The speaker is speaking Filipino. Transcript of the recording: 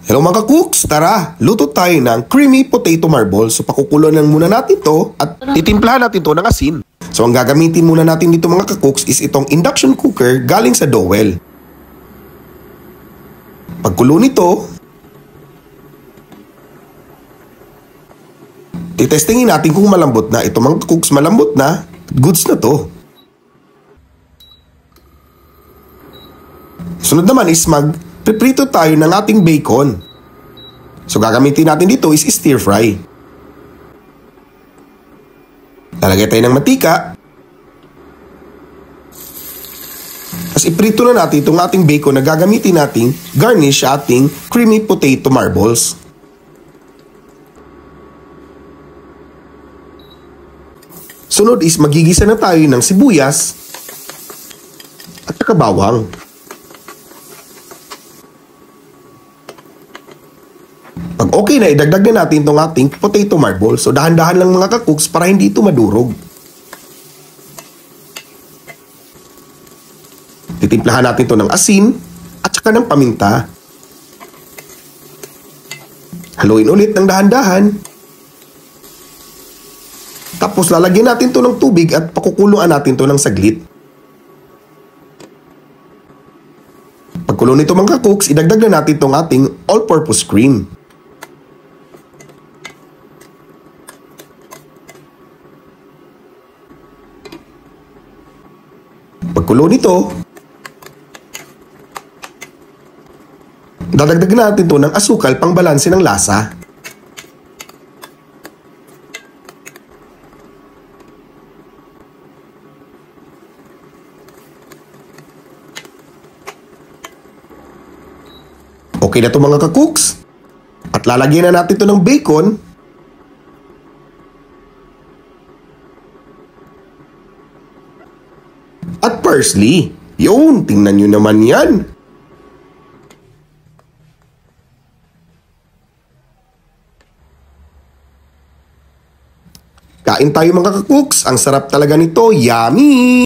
Hello mga cooks, tara, luto tayo ng creamy potato marbles. So pakukulo lang muna natin to at titimplahan natin to ng asin. So ang gagamitin muna natin dito mga cooks is itong induction cooker galing sa Dowel. Pagkulo nito, titestingin natin kung malambot na. Ito mga cooks, malambot na, goods na to. Sunod naman is magpiprito tayo ng ating bacon. So gagamitin natin dito is stir fry. Lalagay tayo ng mantika. Tapos iprito na natin itong ating bacon na gagamitin nating garnish sa ating creamy potato marbles. Sunod is magigisa na tayo ng sibuyas at saka bawang. Pag okay na, idagdag na natin itong ating potato marble. So dahan-dahan lang mga cooks para hindi ito madurog. Titimplahan natin ito ng asin at saka ng paminta. Haluin ulit ng dahan-dahan. Tapos lalagyan natin ito ng tubig at pakukuluan natin ito ng saglit. Pagkulo nito mga cooks, idagdag na natin itong ating all-purpose cream. Pagkulo nito, dadagdagan natin ito ng asukal pang balanse ng lasa. Okay na ito mga cooks. At lalagyan na natin ito ng bacon. At parsley. Yun, tingnan nyo naman yan. Kain tayo mga cooks. Ang sarap talaga nito. Yummy!